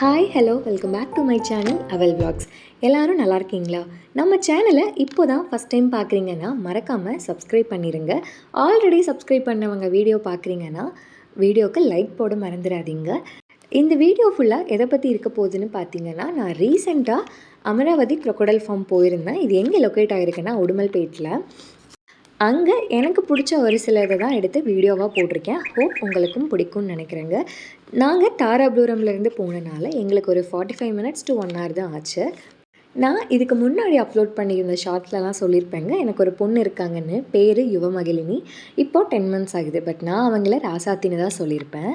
Hi hello welcome back to my channel Aval vlogs. எல்லாரும் நல்லா இருக்கீங்களா? நம்ம சேனலை இப்போ தான் ஃபஸ்ட் டைம் பார்க்குறீங்கன்னா மறக்காமல் சப்ஸ்கிரைப் பண்ணிடுங்க. ஆல்ரெடி சப்ஸ்கிரைப் பண்ணவங்க வீடியோ பார்க்குறீங்கன்னா வீடியோவுக்கு லைக் போட மறந்துடாதீங்க. இந்த வீடியோ ஃபுல்லாக எதை பற்றி இருக்க போகுதுன்னு பார்த்தீங்கன்னா, நான் ரீசெண்டாக அமராவதி க்ரொக்கடைல் ஃபார்ம் போயிருந்தேன். இது எங்கே லொக்கேட் ஆகிருக்குன்னா உடுமல்பேட்டில். அங்கே எனக்கு பிடிச்ச ஒரு சில இதை தான் எடுத்து வீடியோவாக போட்டிருக்கேன். ஹோப் உங்களுக்கும் பிடிக்கும்னு நினைக்கிறேங்க. நாங்கள் தாராபுரம்லேருந்து போனனால எங்களுக்கு ஒரு 45 மினிட்ஸ் to 1 hour தான் ஆச்சு. நான் இதுக்கு முன்னாடி அப்லோட் பண்ணியிருந்த ஷார்ட்ஸ்லலாம் சொல்லியிருப்பேங்க, எனக்கு ஒரு பொண்ணு இருக்காங்கன்னு. பேர் யுவமகிழினி. இப்போது 10 months ஆகுது. பட் நான் அவங்கள ராசாத்தின்னு தான் சொல்லியிருப்பேன்.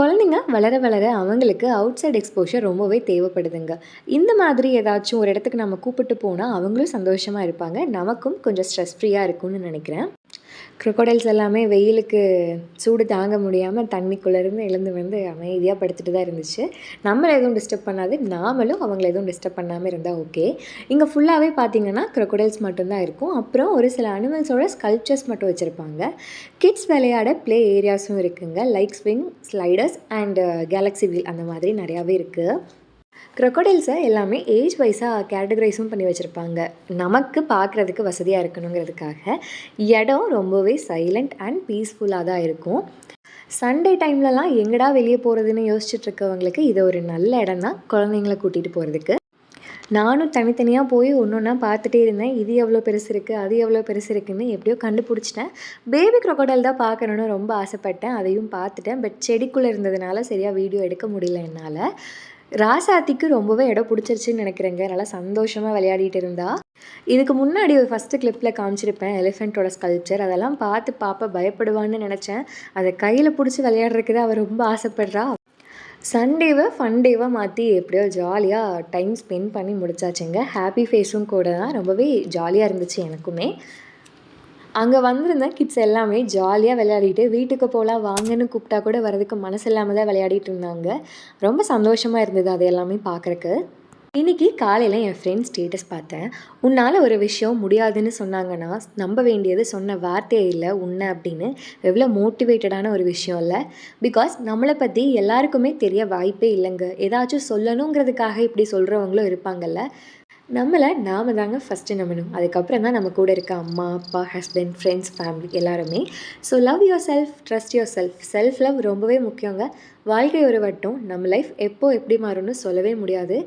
குழந்தைங்க வளர வளர அவங்களுக்கு அவுட் சைட் எக்ஸ்போஷர் ரொம்பவே தேவைப்படுதுங்க. இந்த மாதிரி ஏதாச்சும் ஒரு இடத்துக்கு நம்ம கூப்பிட்டு போனால் அவங்களும் சந்தோஷமாக இருப்பாங்க, நமக்கும் கொஞ்சம் ஸ்ட்ரெஸ் ஃப்ரீயாக இருக்கும்னு நினைக்கிறேன். க்ரொக்கடைல்ஸ் எல்லாமே வெயிலுக்கு சூடு தாங்க முடியாமல் தண்ணிக்குள்ளேருந்து எழுந்து வந்து அமைதியாக படுத்துட்டு தான் இருந்துச்சு. நம்மளை எதுவும் டிஸ்டர்ப் பண்ணாது, நாமளும் அவங்கள எதுவும் டிஸ்டர்ப் பண்ணாமல் இருந்தால் ஓகே. இங்கே ஃபுல்லாகவே பார்த்திங்கன்னா க்ரொக்கடைல்ஸ் மட்டும்தான் இருக்கும். அப்புறம் ஒரு சில அனிமல்ஸோட ஸ்கல்ப்சர்ஸ் மட்டும் வச்சுருப்பாங்க. கிட்ஸ் விளையாட ப்ளே ஏரியாஸும் இருக்குங்க. Like swing, sliders and galaxy wheel அந்த மாதிரி நிறையாவே இருக்குது. க்ரொக்கடைல்ஸை எல்லாமே ஏஜ் வைஸாக கேட்டகரைஸும் பண்ணி வச்சுருப்பாங்க, நமக்கு பார்க்குறதுக்கு வசதியாக இருக்கணுங்கிறதுக்காக. இடம் ரொம்பவே சைலண்ட் அண்ட் பீஸ்ஃபுல்லாக தான் இருக்கும். சண்டே டைம்லலாம் எங்கடா வெளியே போகிறதுன்னு யோசிச்சுட்ருக்கவங்களுக்கு இது ஒரு நல்ல இடம் தான் குழந்தைங்கள கூட்டிகிட்டு போகிறதுக்கு. நானும் தனித்தனியாக போய் ஒன்று ஒன்றா பார்த்துட்டே இருந்தேன். இது எவ்வளோ பெருசு இருக்குது, அது எவ்வளோ பெருசு இருக்குதுன்னு எப்படியோ கண்டுபிடிச்சிட்டேன். பேபி க்ரொக்கடைல் தான் பார்க்கணுன்னு ரொம்ப ஆசைப்பட்டேன், அதையும் பார்த்துட்டேன். பட் செடிக்குள்ளே இருந்ததுனால சரியாக வீடியோ எடுக்க முடியல என்னால். ராசாத்திக்கு ரொம்பவே இடம் பிடிச்சிருச்சுன்னு நினைக்கிறேங்க. நல்லா சந்தோஷமாக விளையாடிட்டு இருந்தா. இதுக்கு முன்னாடி ஒரு ஃபஸ்ட்டு கிளிப்பில் காமிச்சிருப்பேன் எலிஃபெண்ட்டோட ஸ்கல்ப்சர். அதெல்லாம் பார்த்து பாப்பா பயப்படுவான்னு நினச்சேன். அதை கையில் பிடிச்சி விளையாடுறதுக்கு தான் அவள் ரொம்ப ஆசைப்படுறா. சண்டேவை ஃபன் டேவாக மாற்றி எப்படியோ ஜாலியாக டைம் ஸ்பெண்ட் பண்ணி முடிச்சாச்சுங்க. ஹாப்பி ஃபேஸும் கூட தான், ரொம்பவே ஜாலியாக இருந்துச்சு எனக்குமே. அங்கே வந்திருந்த கிட்ஸ் எல்லாமே ஜாலியாக விளையாடிட்டு வீட்டுக்கு போகலாம் வாங்கன்னு கூப்பிட்டா கூட வரதுக்கு மனசு இல்லாமல் தான் விளையாடிட்டு இருந்தாங்க. ரொம்ப சந்தோஷமாக இருந்தது அது எல்லாமே பார்க்குறக்கு. இன்றைக்கி காலையில் என் ஃப்ரெண்ட் ஸ்டேட்டஸ் பார்த்தேன். உன்னால் ஒரு விஷயம் முடியாதுன்னு சொன்னாங்கன்னா நம்ப வேண்டியது சொன்ன வார்த்தையே இல்லை உன்னை அப்படின்னு. எவ்வளோ மோட்டிவேட்டடான ஒரு விஷயம் இல்லை? பிகாஸ் நம்மளை பற்றி எல்லாருக்குமே தெரிய வாய்ப்பே இல்லைங்க. ஏதாச்சும் சொல்லணுங்கிறதுக்காக இப்படி சொல்கிறவங்களும் இருப்பாங்கல்ல. நம்மளை நாம தாங்க ஃபஸ்ட்டு நம்பணும். அதுக்கப்புறம் தான் நம்ம கூட இருக்க அம்மா, அப்பா, ஹஸ்பண்ட், ஃப்ரெண்ட்ஸ், ஃபேமிலி எல்லாருமே. So love your self, trust your self. Self love ரொம்பவே முக்கியங்க. வாழ்க்கை ஒரு வட்டம், நம்ம லைஃப் எப்படி மாறும்னு சொல்லவே முடியாது.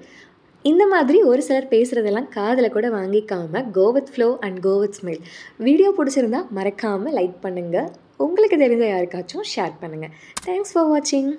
இந்த மாதிரி ஒரு சிலர் பேசுகிறதெல்லாம் காதில் கூட வாங்கிக்காமல் go with flow and go with smile. Video பிடிச்சிருந்தா மறக்காமல் லைக் பண்ணுங்கள். உங்களுக்கு தெரிஞ்ச யாருக்காச்சும் ஷேர் பண்ணுங்கள். தேங்க்ஸ் ஃபார் வாட்சிங்.